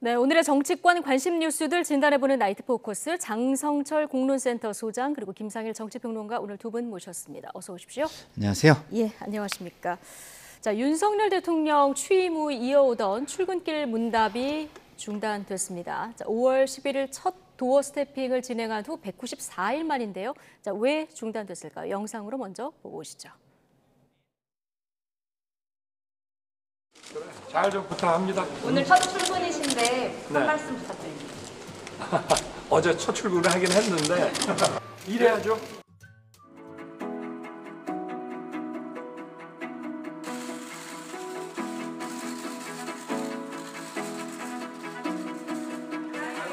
네, 오늘의 정치권 관심 뉴스들 진단해보는 나이트 포커스 장성철 공론센터 소장 그리고 김상일 정치평론가 오늘 두 분 모셨습니다. 어서 오십시오. 안녕하세요. 예, 안녕하십니까. 자, 윤석열 대통령 취임 후 이어오던 출근길 문답이 중단됐습니다. 자, 5월 11일 첫 도어 스태핑을 진행한 후 194일 만인데요. 자, 왜 중단됐을까요? 영상으로 먼저 보고 오시죠. 잘 좀 부탁합니다. 오늘 첫 출근이신데 한 말씀 부탁드립니다. 어제 첫 출근을 하긴 했는데 일해야죠.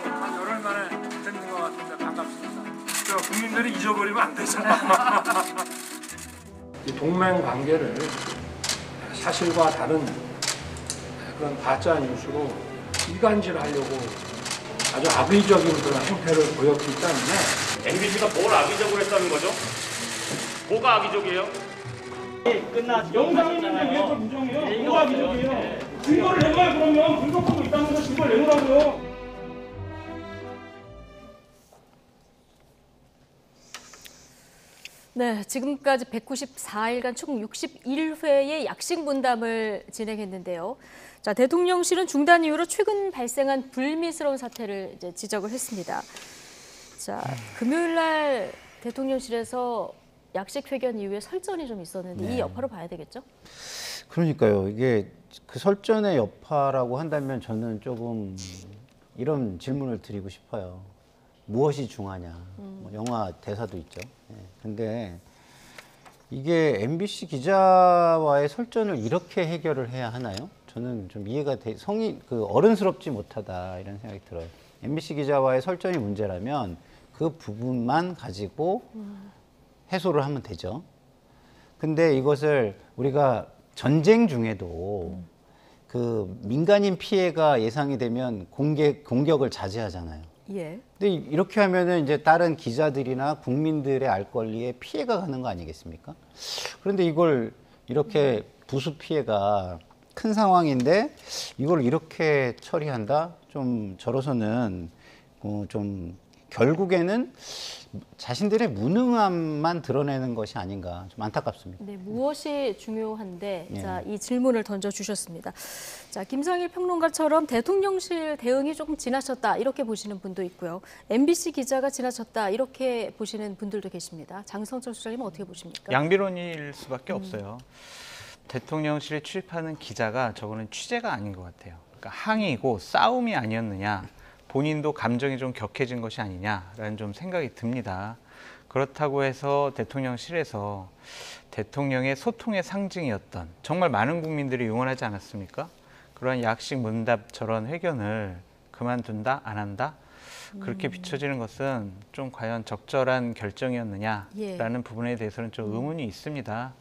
한 열흘 만에 듣는 것 같은데 반갑습니다. 저 국민들이 잊어버리면 안 되잖아. 이 동맹 관계를 사실과 다른 그런 가짜 뉴스로 이간질하려고 아주 악의적인 그런 행태를 보였기 때문에 MBC가 뭘 악의적으로 했다는 거죠? 뭐가 악의적이에요? 영상 있는데 왜 또 부정해요? 뭐가 악의적이에요? 증거를 내놔요. 그러면 불법하고 있다는 거 증거를 내놓으라고요. 네, 지금까지 194일간 총 61회의 약식 문담을 진행했는데요. 자, 대통령실은 중단 이후로 최근 발생한 불미스러운 사태를 이제 지적을 했습니다. 자, 금요일 날 대통령실에서 약식 회견 이후에 설전이 좀 있었는데 이 여파로 봐야 되겠죠? 그러니까요. 이게 그 설전의 여파라고 한다면 저는 조금 이런 질문을 드리고 싶어요. 무엇이 중하냐. 뭐 영화 대사도 있죠. 근데 이게 MBC 기자와의 설전을 이렇게 해결을 해야 하나요? 저는 좀 이해가 어른스럽지 못하다 이런 생각이 들어요. MBC 기자와의 설전이 문제라면 그 부분만 가지고 해소를 하면 되죠. 근데 이것을 우리가 전쟁 중에도 그 민간인 피해가 예상이 되면 공격을 자제하잖아요. 예. 근데 이렇게 하면은 이제 다른 기자들이나 국민들의 알 권리에 피해가 가는 거 아니겠습니까? 그런데 이걸 이렇게 부수 피해가 큰 상황인데 이걸 이렇게 처리한다? 좀 저로서는 좀 결국에는 자신들의 무능함만 드러내는 것이 아닌가 좀 안타깝습니다. 네, 무엇이 중요한데 예. 자, 이 질문을 던져주셨습니다. 자, 김상일 평론가처럼 대통령실 대응이 조금 지나쳤다 이렇게 보시는 분도 있고요. MBC 기자가 지나쳤다 이렇게 보시는 분들도 계십니다. 장성철 소장님은 어떻게 보십니까? 양비론일 수밖에 없어요. 대통령실에 출입하는 기자가 저거는 취재가 아닌 것 같아요. 그러니까 항의고 싸움이 아니었느냐. 본인도 감정이 좀 격해진 것이 아니냐라는 좀 생각이 듭니다. 그렇다고 해서 대통령실에서 대통령의 소통의 상징이었던 정말 많은 국민들이 응원하지 않았습니까? 그러한 약식 문답 저런 회견을 그만둔다, 안 한다? 그렇게 비춰지는 것은 좀 과연 적절한 결정이었느냐라는 부분에 대해서는 좀 의문이 있습니다.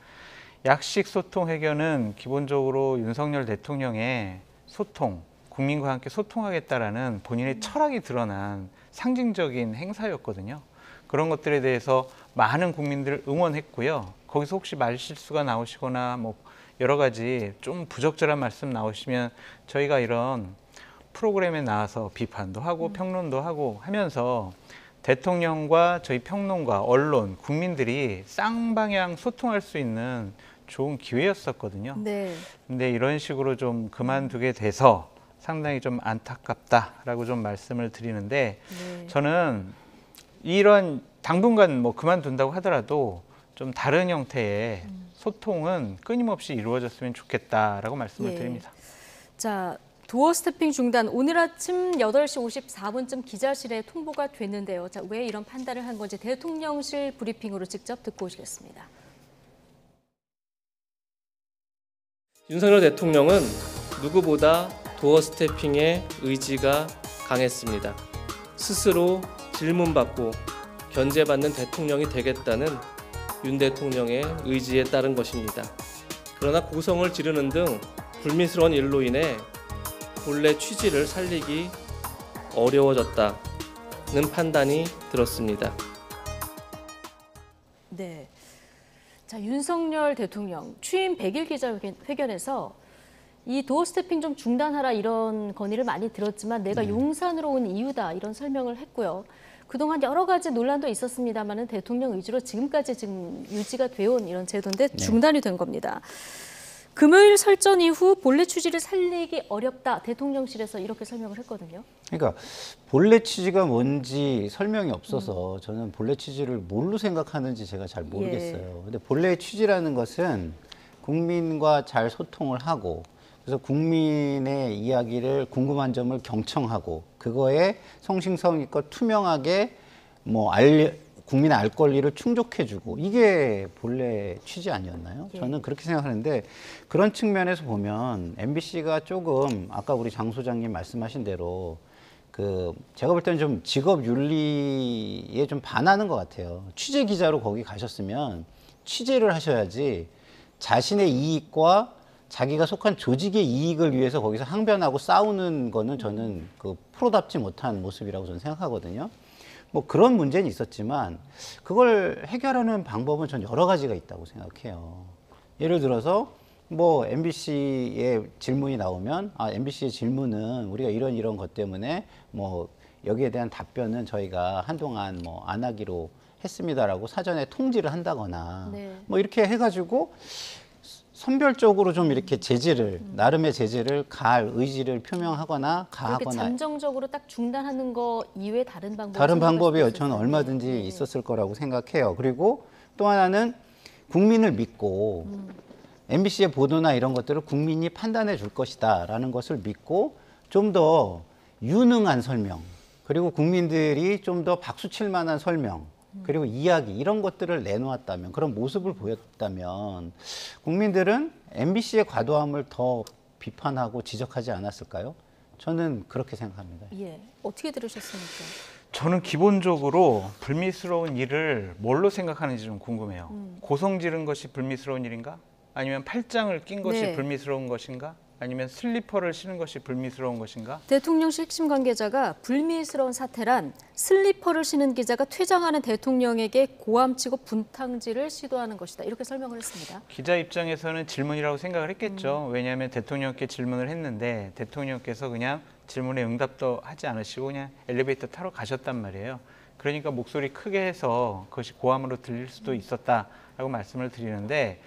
약식 소통 회견은 기본적으로 윤석열 대통령의 소통, 국민과 함께 소통하겠다라는 본인의 철학이 드러난 상징적인 행사였거든요. 그런 것들에 대해서 많은 국민들을 응원했고요. 거기서 혹시 말실수가 나오시거나 뭐 여러 가지 좀 부적절한 말씀 나오시면 저희가 이런 프로그램에 나와서 비판도 하고 평론도 하고 하면서 대통령과 저희 평론가, 언론, 국민들이 쌍방향 소통할 수 있는 좋은 기회였었거든요. 네. 근데 이런 식으로 좀 그만두게 돼서 상당히 좀 안타깝다라고 좀 말씀을 드리는데 네. 저는 이런 당분간 뭐 그만둔다고 하더라도 좀 다른 형태의 소통은 끊임없이 이루어졌으면 좋겠다라고 말씀을 예. 드립니다. 자, 도어 스태핑 중단 오늘 아침 8시 54분쯤 기자실에 통보가 됐는데요. 자, 왜 이런 판단을 한 건지 대통령실 브리핑으로 직접 듣고 오시겠습니다. 윤석열 대통령은 누구보다 도어 스태핑의 의지가 강했습니다. 스스로 질문받고 견제받는 대통령이 되겠다는 윤 대통령의 의지에 따른 것입니다. 그러나 고성을 지르는 등 불미스러운 일로 인해 본래 취지를 살리기 어려워졌다는 판단이 들었습니다. 네. 자, 윤석열 대통령 취임 100일 기자회견에서 이 도어 스태핑 좀 중단하라 이런 건의를 많이 들었지만 내가 용산으로 온 이유다 이런 설명을 했고요. 그동안 여러 가지 논란도 있었습니다만은 대통령 의지로 지금까지 지금 유지가 되어온 이런 제도인데 중단이 된 겁니다. 금요일 설전 이후 본래 취지를 살리기 어렵다. 대통령실에서 이렇게 설명을 했거든요. 그러니까 본래 취지가 뭔지 설명이 없어서 저는 본래 취지를 뭘로 생각하는지 제가 잘 모르겠어요. 근데 본래의 취지라는 것은 국민과 잘 소통을 하고 그래서 국민의 이야기를 궁금한 점을 경청하고 그거에 성심성의껏 투명하게 뭐 국민의 알 권리를 충족해주고 이게 본래 취지 아니었나요? 저는 그렇게 생각하는데 그런 측면에서 보면 MBC가 조금 아까 우리 장 소장님 말씀하신 대로 제가 볼 때는 좀 직업 윤리에 좀 반하는 것 같아요. 취재 기자로 거기 가셨으면 취재를 하셔야지 자신의 이익과 자기가 속한 조직의 이익을 위해서 거기서 항변하고 싸우는 거는 저는 프로답지 못한 모습이라고 저는 생각하거든요. 뭐 그런 문제는 있었지만 그걸 해결하는 방법은 전 여러 가지가 있다고 생각해요. 예를 들어서 뭐 MBC의 질문이 나오면 MBC의 질문은 우리가 이런 것 때문에 뭐 여기에 대한 답변은 저희가 한동안 뭐 안 하기로 했습니다라고 사전에 통지를 한다거나 뭐 이렇게 해가지고 선별적으로 좀 이렇게 나름의 제재를 가할 의지를 표명하거나 가하거나 잠정적으로 딱 중단하는 거 이외에 다른 방법이 저는 얼마든지 있었을 거라고 생각해요. 그리고 또 하나는 국민을 믿고 MBC의 보도나 이런 것들을 국민이 판단해 줄 것이다라는 것을 믿고 좀 더 유능한 설명 그리고 국민들이 좀 더 박수칠 만한 설명 그리고 이야기 이런 것들을 내놓았다면 그런 모습을 보였다면 국민들은 MBC의 과도함을 더 비판하고 지적하지 않았을까요? 저는 그렇게 생각합니다. 예, 어떻게 들으셨습니까? 저는 기본적으로 불미스러운 일을 뭘로 생각하는지 좀 궁금해요. 고성 지른 것이 불미스러운 일인가? 아니면 팔짱을 낀 것이 불미스러운 것인가? 아니면 슬리퍼를 신은 것이 불미스러운 것인가? 대통령실 핵심 관계자가 불미스러운 사태란 슬리퍼를 신은 기자가 퇴장하는 대통령에게 고함치고 분탕질을 시도하는 것이다. 이렇게 설명을 했습니다. 기자 입장에서는 질문이라고 생각을 했겠죠. 왜냐하면 대통령께 질문을 했는데 대통령께서 그냥 질문에 응답도 하지 않으시고 그냥 엘리베이터 타러 가셨단 말이에요. 그러니까 목소리 크게 해서 그것이 고함으로 들릴 수도 있었다라고 말씀을 드리는데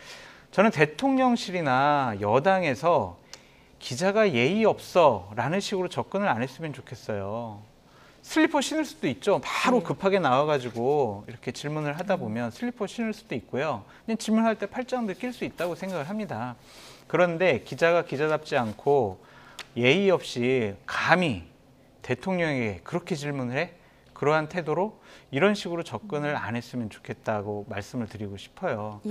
저는 대통령실이나 여당에서 기자가 예의 없어 라는 식으로 접근을 안 했으면 좋겠어요. 슬리퍼 신을 수도 있죠. 바로 급하게 나와가지고 이렇게 질문을 하다 보면 슬리퍼 신을 수도 있고요. 그냥 질문할 때 팔짱도 낄 수 있다고 생각을 합니다. 그런데 기자가 기자답지 않고 예의 없이 감히 대통령에게 그렇게 질문을 해? 그러한 태도로 이런 식으로 접근을 안 했으면 좋겠다고 말씀을 드리고 싶어요.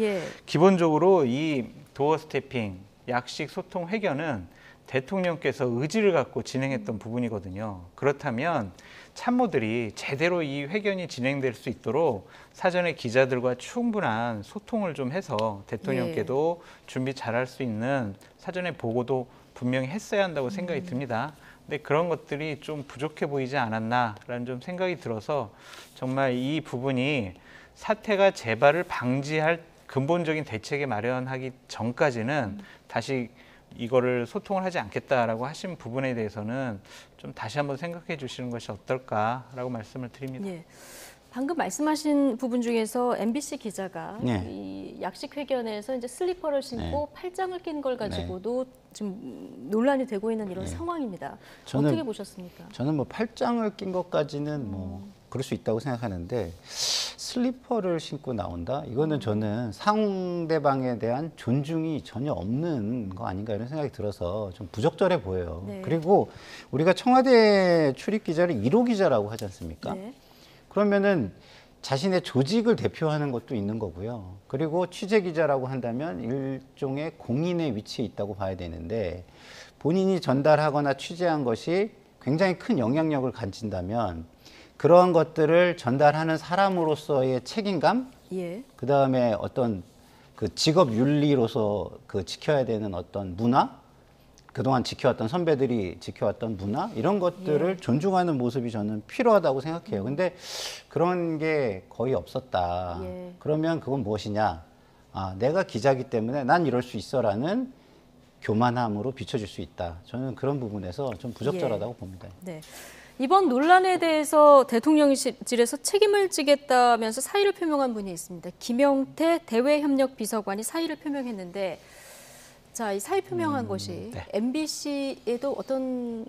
기본적으로 이 도어 스태핑, 약식 소통 회견은 대통령께서 의지를 갖고 진행했던 부분이거든요. 그렇다면 참모들이 제대로 이 회견이 진행될 수 있도록 사전에 기자들과 충분한 소통을 좀 해서 대통령께도 준비 잘할 수 있는 사전에 보고도 분명히 했어야 한다고 생각이 듭니다. 근데 그런 것들이 좀 부족해 보이지 않았나라는 좀 생각이 들어서 정말 이 부분이 사태가 재발을 방지할 근본적인 대책을 마련하기 전까지는 다시 이거를 소통을 하지 않겠다라고 하신 부분에 대해서는 좀 다시 한번 생각해 주시는 것이 어떨까라고 말씀을 드립니다. 방금 말씀하신 부분 중에서 MBC 기자가 이 약식 회견에서 이제 슬리퍼를 신고 팔짱을 낀 걸 가지고도 지금 논란이 되고 있는 이런 상황입니다. 어떻게 보셨습니까? 저는 뭐 팔짱을 낀 것까지는 뭐 그럴 수 있다고 생각하는데 슬리퍼를 신고 나온다? 이거는 저는 상대방에 대한 존중이 전혀 없는 거 아닌가 이런 생각이 들어서 좀 부적절해 보여요. 그리고 우리가 청와대 출입 기자를 1호 기자라고 하지 않습니까? 그러면은 자신의 조직을 대표하는 것도 있는 거고요. 그리고 취재 기자라고 한다면 일종의 공인의 위치에 있다고 봐야 되는데 본인이 전달하거나 취재한 것이 굉장히 큰 영향력을 가진다면 그러한 것들을 전달하는 사람으로서의 책임감, 그 다음에 어떤 그 직업 윤리로서 그 지켜야 되는 어떤 문화, 그동안 지켜왔던 선배들이 지켜왔던 문화 이런 것들을 존중하는 모습이 저는 필요하다고 생각해요. 근데 그런 게 거의 없었다. 그러면 그건 무엇이냐? 내가 기자기 때문에 난 이럴 수 있어라는 교만함으로 비춰질 수 있다. 저는 그런 부분에서 좀 부적절하다고 봅니다. 네. 이번 논란에 대해서 대통령실에서 책임을 지겠다면서 사의를 표명한 분이 있습니다. 김영태 대외협력비서관이 사의를 표명했는데, 자, 이 사의 표명한 것이 네. MBC에도 어떤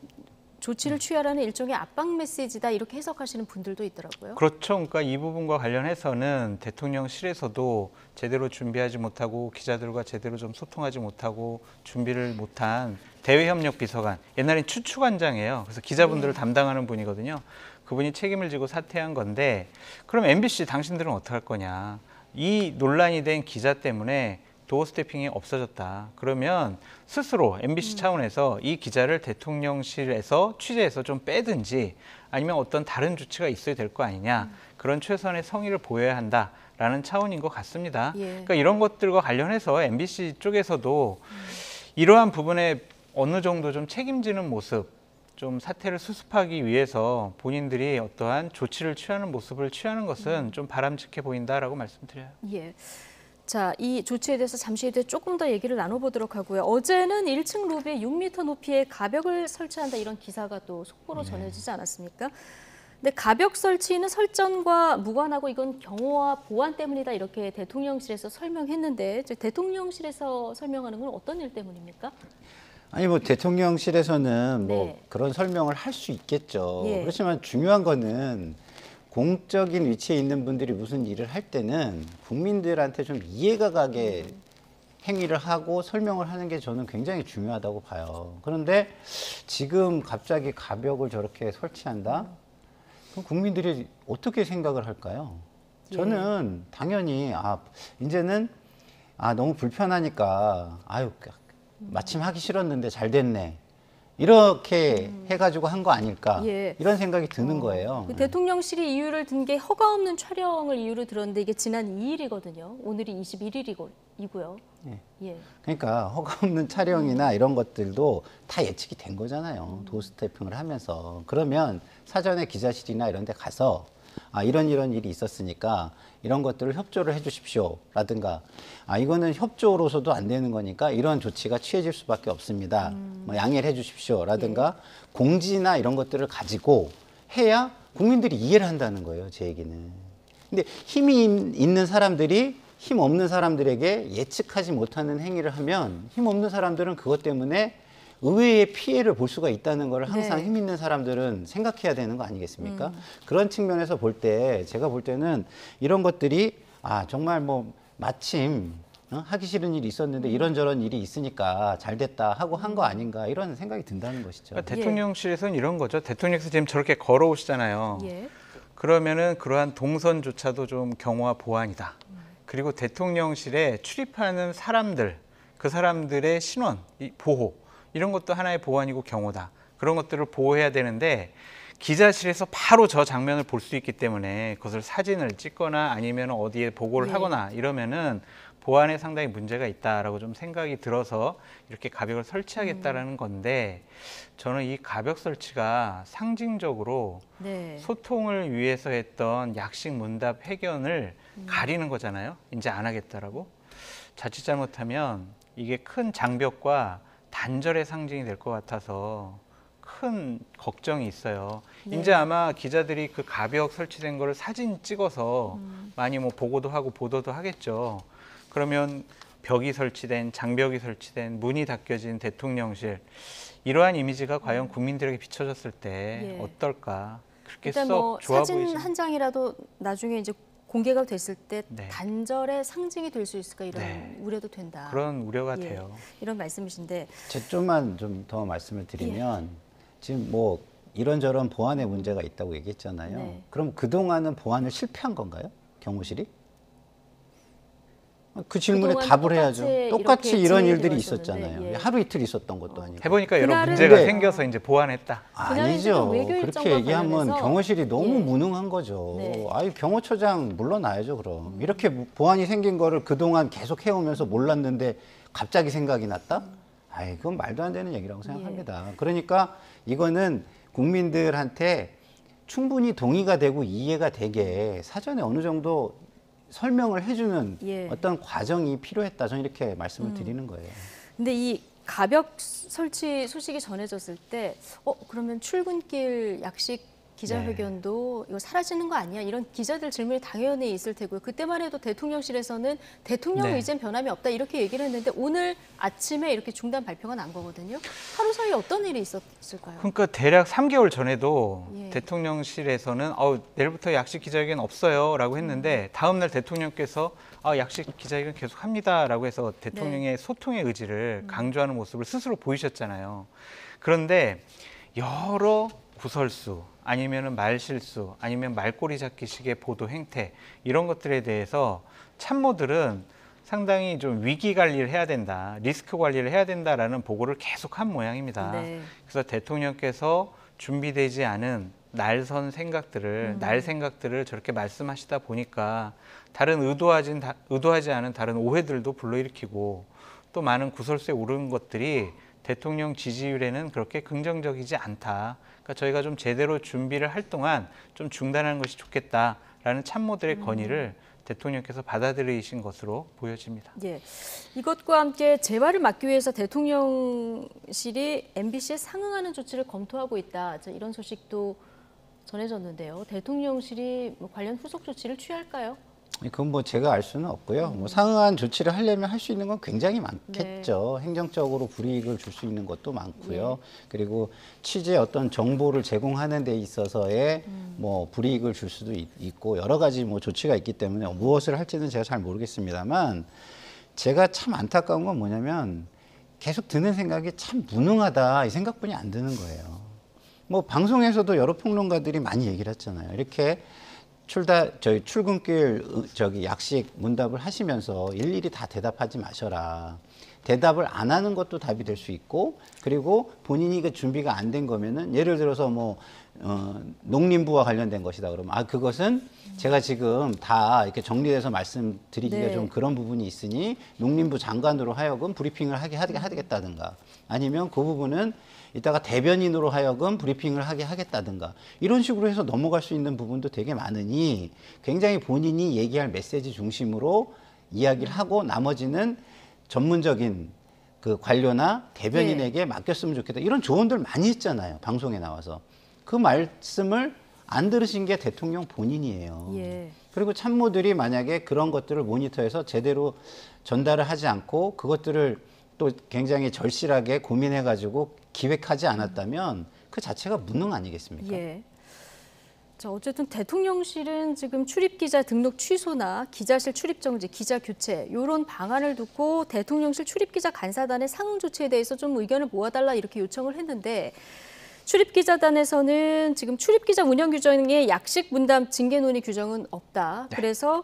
조치를 취하라는 일종의 압박 메시지다 이렇게 해석하시는 분들도 있더라고요. 그렇죠. 그러니까 이 부분과 관련해서는 대통령실에서도 제대로 준비하지 못하고 기자들과 제대로 좀 소통하지 못하고 준비를 못한 대외협력비서관, 옛날엔 추추관장이에요. 그래서 기자분들을 담당하는 분이거든요. 그분이 책임을 지고 사퇴한 건데, 그럼 MBC 당신들은 어떡할 거냐. 이 논란이 된 기자 때문에 도어 스태핑이 없어졌다. 그러면 스스로 MBC 차원에서 이 기자를 대통령실에서 취재해서 좀 빼든지 아니면 어떤 다른 조치가 있어야 될 거 아니냐. 그런 최선의 성의를 보여야 한다라는 차원인 것 같습니다. 예. 그러니까 이런 것들과 관련해서 MBC 쪽에서도 이러한 부분에 어느 정도 좀 책임지는 모습, 좀 사태를 수습하기 위해서 본인들이 어떠한 조치를 취하는 모습을 취하는 것은 좀 바람직해 보인다라고 말씀드려요. 예. 자, 이 조치에 대해서 잠시 후에 조금 더 얘기를 나눠보도록 하고요. 어제는 1층 로비에 6m 높이의 가벽을 설치한다 이런 기사가 또 속보로 전해지지 않았습니까? 근데 가벽 설치는 설전과 무관하고 이건 경호와 보안 때문이다 이렇게 대통령실에서 설명했는데 대통령실에서 설명하는 건 어떤 일 때문입니까? 아니 뭐 대통령실에서는 뭐 네. 그런 설명을 할 수 있겠죠. 예. 그렇지만 중요한 거는 공적인 위치에 있는 분들이 무슨 일을 할 때는 국민들한테 좀 이해가 가게 행위를 하고 설명을 하는 게 저는 굉장히 중요하다고 봐요. 그런데 지금 갑자기 가벽을 저렇게 설치한다? 그럼 국민들이 어떻게 생각을 할까요? 저는 당연히 이제는 너무 불편하니까 마침 하기 싫었는데 잘 됐네. 이렇게 해가지고 한 거 아닐까 예. 이런 생각이 드는 거예요. 그 대통령실이 이유를 든 게 허가 없는 촬영을 이유로 들었는데 이게 지난 2일이거든요. 오늘이 21일이고요. 예. 그러니까 허가 없는 촬영이나 이런 것들도 다 예측이 된 거잖아요. 도어 스태핑을 하면서. 그러면 사전에 기자실이나 이런 데 가서 이런 일이 있었으니까 이런 것들을 협조를 해 주십시오 라든가 이거는 협조로서도 안 되는 거니까 이런 조치가 취해질 수밖에 없습니다. 뭐 양해를 해 주십시오 라든가 공지나 이런 것들을 가지고 해야 국민들이 이해를 한다는 거예요. 제 얘기는. 근데 힘이 있는 사람들이 힘 없는 사람들에게 예측하지 못하는 행위를 하면 힘 없는 사람들은 그것 때문에 의외의 피해를 볼 수가 있다는 걸 항상 힘 있는 사람들은 생각해야 되는 거 아니겠습니까? 그런 측면에서 볼 때 제가 볼 때는 이런 것들이 정말 뭐 마침 하기 싫은 일이 있었는데 이런저런 일이 있으니까 잘 됐다 하고 한 거 아닌가 이런 생각이 든다는 것이죠. 그러니까 대통령실에서는 이런 거죠. 대통령께서 지금 저렇게 걸어오시잖아요. 예. 그러면은 그러한 동선조차도 좀 경호와 보안이다. 그리고 대통령실에 출입하는 사람들, 그 사람들의 신원, 보호 이런 것도 하나의 보안이고 경호다. 그런 것들을 보호해야 되는데 기자실에서 바로 저 장면을 볼 수 있기 때문에 그것을 사진을 찍거나 아니면 어디에 보고를 하거나 이러면은 보안에 상당히 문제가 있다라고 좀 생각이 들어서 이렇게 가벽을 설치하겠다라는 건데 저는 이 가벽 설치가 상징적으로 소통을 위해서 했던 약식 문답 회견을 가리는 거잖아요. 이제 안 하겠다라고. 자칫 잘못하면 이게 큰 장벽과 단절의 상징이 될 것 같아서 큰 걱정이 있어요. 이제 아마 기자들이 그 가벽 설치된 거를 사진 찍어서 많이 뭐 보고도 하고 보도도 하겠죠. 그러면 벽이 설치된, 장벽이 설치된, 문이 닫혀진 대통령실 이러한 이미지가 과연 국민들에게 비춰졌을 때 어떨까? 그렇게 일단 썩 뭐 좋아 사진 보이지. 한 장이라도 나중에 이제 공개가 됐을 때 단절의 상징이 될 수 있을까 이런 우려도 된다. 그런 우려가 돼요. 이런 말씀이신데 좀만 좀 더 말씀을 드리면 지금 뭐 이런저런 보안의 문제가 있다고 얘기했잖아요. 그럼 그동안은 보안을 실패한 건가요? 경호실이? 그 질문에 답을 해야죠. 똑같이 이런 일들이 있었잖아요. 하루 이틀 있었던 것도 아니고. 해보니까 여러 문제가 생겨서 이제 보완했다. 아니죠. 그렇게 얘기하면 경호실이 너무 무능한 거죠. 경호처장 물러나야죠, 그럼. 이렇게 보안이 생긴 거를 그동안 계속 해오면서 몰랐는데 갑자기 생각이 났다? 그건 말도 안 되는 얘기라고 생각합니다. 그러니까 이거는 국민들한테 충분히 동의가 되고 이해가 되게 사전에 어느 정도 설명을 해주는 어떤 과정이 필요했다. 저는 이렇게 말씀을 드리는 거예요. 근데 이 가벽 설치 소식이 전해졌을 때 그러면 출근길 약식 기자회견도 이거 사라지는 거 아니야? 이런 기자들 질문이 당연히 있을 테고요. 그때만 해도 대통령실에서는 대통령 의지는 변함이 없다 이렇게 얘기를 했는데 오늘 아침에 이렇게 중단 발표가 난 거거든요. 하루 사이에 어떤 일이 있었을까요? 그러니까 대략 3개월 전에도 대통령실에서는 내일부터 약식 기자회견 없어요 라고 했는데 다음 날 대통령께서 약식 기자회견 계속 합니다 라고 해서 대통령의 소통의 의지를 강조하는 모습을 스스로 보이셨잖아요. 그런데 여러 구설수 아니면은 말실수 아니면 말꼬리 잡기식의 보도 행태 이런 것들에 대해서 참모들은 상당히 좀 위기 관리를 해야 된다, 리스크 관리를 해야 된다라는 보고를 계속 한 모양입니다. 그래서 대통령께서 준비되지 않은 날선 생각들을 날 생각들을 저렇게 말씀하시다 보니까 다른 의도하지 않은 다른 오해들도 불러일으키고 또 많은 구설수에 오른 것들이 대통령 지지율에는 그렇게 긍정적이지 않다. 그러니까 저희가 좀 제대로 준비를 할 동안 좀 중단하는 것이 좋겠다라는 참모들의 건의를 대통령께서 받아들이신 것으로 보여집니다. 예, 이것과 함께 재발을 막기 위해서 대통령실이 MBC에 상응하는 조치를 검토하고 있다. 이런 소식도 전해졌는데요. 대통령실이 관련 후속 조치를 취할까요? 그건 뭐 제가 알 수는 없고요. 뭐 상응한 조치를 하려면 할 수 있는 건 굉장히 많겠죠. 행정적으로 불이익을 줄 수 있는 것도 많고요. 그리고 취재 어떤 정보를 제공하는 데 있어서의 뭐 불이익을 줄 수도 있고 여러 가지 뭐 조치가 있기 때문에 무엇을 할지는 제가 잘 모르겠습니다만 제가 참 안타까운 건 뭐냐면 계속 드는 생각이 참 무능하다 이 생각뿐이 안 드는 거예요. 뭐 방송에서도 여러 평론가들이 많이 얘기를 했잖아요. 이렇게 저희 출근길 약식 문답을 하시면서 일일이 다 대답하지 마셔라. 대답을 안 하는 것도 답이 될 수 있고 그리고 본인이 그 준비가 안 된 거면은 예를 들어서 뭐 농림부와 관련된 것이다 그러면 그것은 제가 지금 다 이렇게 정리해서 말씀드리기가 좀 그런 부분이 있으니 농림부 장관으로 하여금 브리핑을 하게 하겠다든가 아니면 그 부분은 이따가 대변인으로 하여금 브리핑을 하게 하겠다든가 이런 식으로 해서 넘어갈 수 있는 부분도 되게 많으니 굉장히 본인이 얘기할 메시지 중심으로 이야기를 하고 나머지는 전문적인 그 관료나 대변인에게 맡겼으면 좋겠다. 이런 조언들 많이 했잖아요. 방송에 나와서. 그 말씀을 안 들으신 게 대통령 본인이에요. 그리고 참모들이 만약에 그런 것들을 모니터해서 제대로 전달을 하지 않고 그것들을 또 굉장히 절실하게 고민해가지고 기획하지 않았다면 그 자체가 무능 아니겠습니까? 자, 어쨌든 대통령실은 지금 출입기자 등록 취소나 기자실 출입 정지, 기자 교체 이런 방안을 두고 대통령실 출입기자 간사단의 상응 조치에 대해서 좀 의견을 모아달라 이렇게 요청을 했는데 출입기자단에서는 지금 출입기자 운영 규정에 약식 문담 징계 논의 규정은 없다. 그래서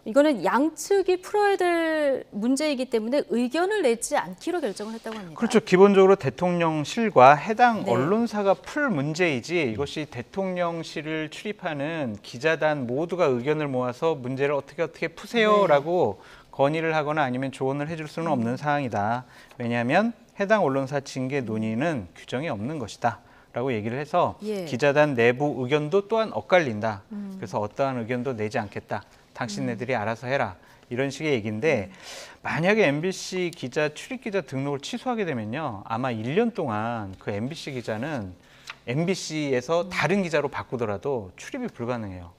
이거는 양측이 풀어야 될 문제이기 때문에 의견을 내지 않기로 결정을 했다고 합니다. 그렇죠. 기본적으로 대통령실과 해당 언론사가 풀 문제이지 이것이 대통령실을 출입하는 기자단 모두가 의견을 모아서 문제를 어떻게 푸세요라고 건의를 하거나 아니면 조언을 해줄 수는 없는 사항이다. 왜냐하면 해당 언론사 징계 논의는 규정이 없는 것이다. 라고 얘기를 해서 기자단 내부 의견도 또한 엇갈린다. 그래서 어떠한 의견도 내지 않겠다. 당신네들이 알아서 해라. 이런 식의 얘기인데 만약에 MBC 기자 출입기자 등록을 취소하게 되면요. 아마 1년 동안 그 MBC 기자는 MBC에서 다른 기자로 바꾸더라도 출입이 불가능해요.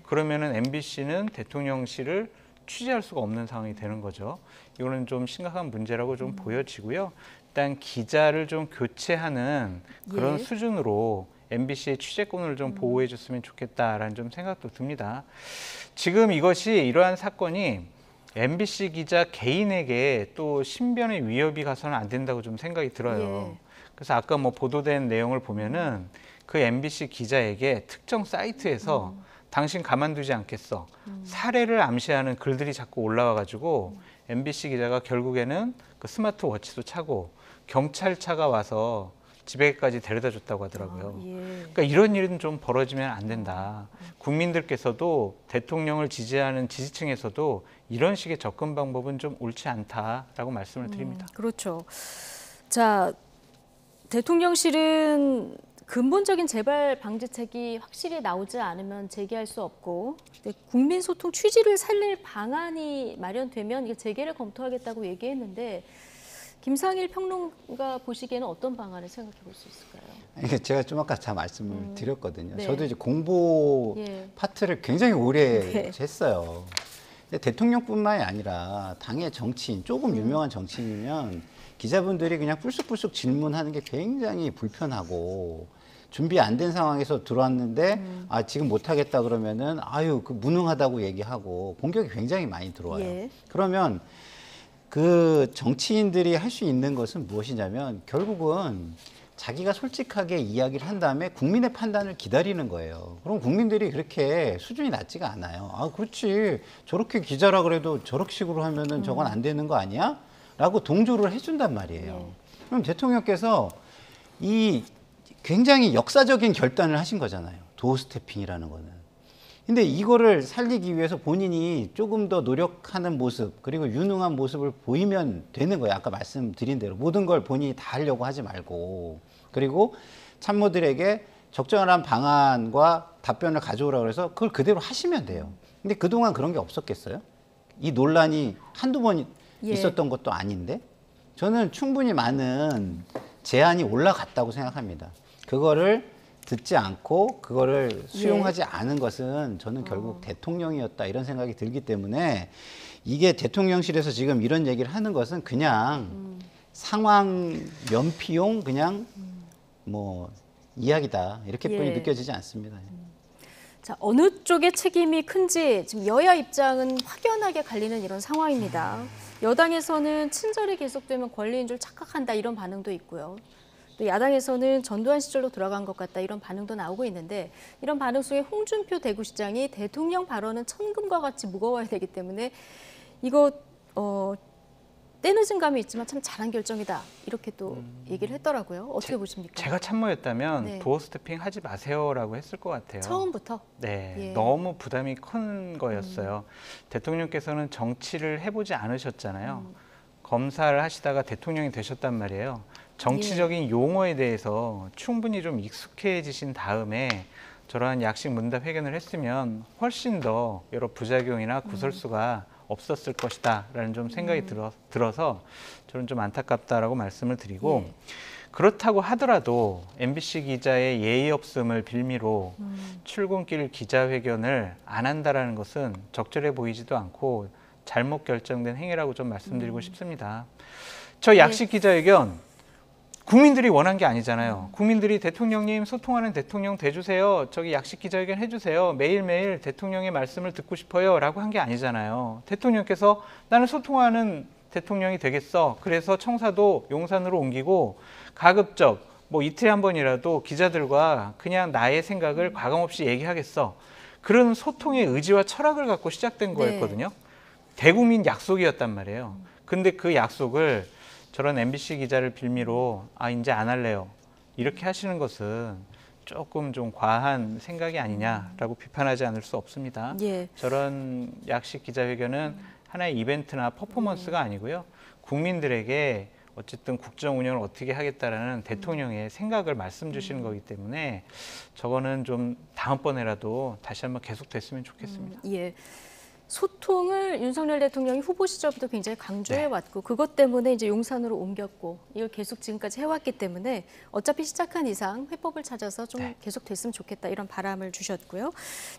그러면은 MBC는 대통령실을 취재할 수가 없는 상황이 되는 거죠. 이거는 좀 심각한 문제라고 좀 보여지고요. 일단 기자를 좀 교체하는 그런 수준으로 MBC의 취재권을 좀 보호해 줬으면 좋겠다라는 좀 생각도 듭니다. 지금 이러한 사건이 MBC 기자 개인에게 또 신변의 위협이 가서는 안 된다고 좀 생각이 들어요. 그래서 아까 뭐 보도된 내용을 보면은 그 MBC 기자에게 특정 사이트에서 당신 가만두지 않겠어. 사례를 암시하는 글들이 자꾸 올라와가지고 MBC 기자가 결국에는 그 스마트워치도 차고 경찰차가 와서 집에까지 데려다 줬다고 하더라고요. 그러니까 이런 일은 좀 벌어지면 안 된다. 국민들께서도 대통령을 지지하는 지지층에서도 이런 식의 접근 방법은 좀 옳지 않다라고 말씀을 드립니다. 그렇죠. 자, 대통령실은 근본적인 재발 방지책이 확실히 나오지 않으면 재개할 수 없고 국민소통 취지를 살릴 방안이 마련되면 이게 재개를 검토하겠다고 얘기했는데 김상일 평론가 보시기에는 어떤 방안을 생각해 볼 수 있을까요? 이게 제가 좀 아까 다 말씀을 드렸거든요. 네. 저도 이제 공보 예. 파트를 굉장히 오래 네. 했어요. 근데 대통령뿐만이 아니라 당의 정치인, 조금 유명한 정치인이면 기자분들이 그냥 불쑥불쑥 질문하는 게 굉장히 불편하고 준비 안 된 상황에서 들어왔는데 아 지금 못하겠다 그러면은 아유 그 무능하다고 얘기하고 공격이 굉장히 많이 들어와요. 예. 그러면 그 정치인들이 할 수 있는 것은 무엇이냐면 결국은 자기가 솔직하게 이야기를 한 다음에 국민의 판단을 기다리는 거예요. 그럼 국민들이 그렇게 수준이 낮지가 않아요. 아, 그렇지. 저렇게 기자라 그래도 저렇게 식으로 하면은 저건 안 되는 거 아니야? 라고 동조를 해준단 말이에요. 그럼 대통령께서 이 굉장히 역사적인 결단을 하신 거잖아요. 도어 스태핑이라는 거는. 근데 이거를 살리기 위해서 본인이 조금 더 노력하는 모습 그리고 유능한 모습을 보이면 되는 거예요. 아까 말씀드린 대로 모든 걸 본인이 다 하려고 하지 말고 그리고 참모들에게 적절한 방안과 답변을 가져오라고 해서 그걸 그대로 하시면 돼요. 근데 그동안 그런 게 없었겠어요? 이 논란이 한두 번 예. 있었던 것도 아닌데 저는 충분히 많은 제안이 올라갔다고 생각합니다. 그거를 듣지 않고 그거를 수용하지 않은 것은 저는 결국 대통령이었다 이런 생각이 들기 때문에 이게 대통령실에서 지금 이런 얘기를 하는 것은 그냥 상황 면피용 그냥 뭐 이야기다 이렇게뿐이 예. 느껴지지 않습니다. 자, 어느 쪽의 책임이 큰지 지금 여야 입장은 확연하게 갈리는 이런 상황입니다. 여당에서는 친절이 계속되면 권리인 줄 착각한다 이런 반응도 있고요. 또 야당에서는 전두환 시절로 돌아간 것 같다 이런 반응도 나오고 있는데 이런 반응 속에 홍준표 대구시장이 대통령 발언은 천금과 같이 무거워야 되기 때문에 이거 때늦은 감이 있지만 참 잘한 결정이다 이렇게 또 얘기를 했더라고요. 어떻게 보십니까? 제가 참모였다면 네. 도어 스태핑 하지 마세요라고 했을 것 같아요. 처음부터? 네, 예. 너무 부담이 큰 거였어요. 대통령께서는 정치를 해보지 않으셨잖아요. 검사를 하시다가 대통령이 되셨단 말이에요. 정치적인 용어에 대해서 충분히 좀 익숙해지신 다음에 저러한 약식 문답 회견을 했으면 훨씬 더 여러 부작용이나 구설수가 없었을 것이다라는 좀 생각이 들어서 저는 좀 안타깝다라고 말씀을 드리고 예. 그렇다고 하더라도 MBC 기자의 예의 없음을 빌미로 출근길 기자회견을 안 한다라는 것은 적절해 보이지도 않고 잘못 결정된 행위라고 좀 말씀드리고 싶습니다. 저 약식 기자회견 국민들이 원한 게 아니잖아요. 국민들이 대통령님 소통하는 대통령 돼주세요. 저기 약식 기자회견 해주세요. 매일매일 대통령의 말씀을 듣고 싶어요. 라고 한 게 아니잖아요. 대통령께서 나는 소통하는 대통령이 되겠어. 그래서 청사도 용산으로 옮기고 가급적 뭐 이틀에 한 번이라도 기자들과 그냥 나의 생각을 과감없이 얘기하겠어. 그런 소통의 의지와 철학을 갖고 시작된 거였거든요. 대국민 약속이었단 말이에요. 근데 그 약속을 저런 MBC 기자를 빌미로 아 이제 안 할래요. 이렇게 하시는 것은 조금 좀 과한 생각이 아니냐라고 비판하지 않을 수 없습니다. 예. 저런 약식 기자회견은 하나의 이벤트나 퍼포먼스가 아니고요. 국민들에게 어쨌든 국정 운영을 어떻게 하겠다라는 대통령의 생각을 말씀 주시는 거기 때문에 저거는 좀 다음번에라도 다시 한번 계속됐으면 좋겠습니다. 예. 소통을 윤석열 대통령이 후보 시절부터 굉장히 강조해 왔고 그것 때문에 이제 용산으로 옮겼고 이걸 계속 지금까지 해왔기 때문에 어차피 시작한 이상 회법을 찾아서 좀 계속 됐으면 좋겠다 이런 바람을 주셨고요.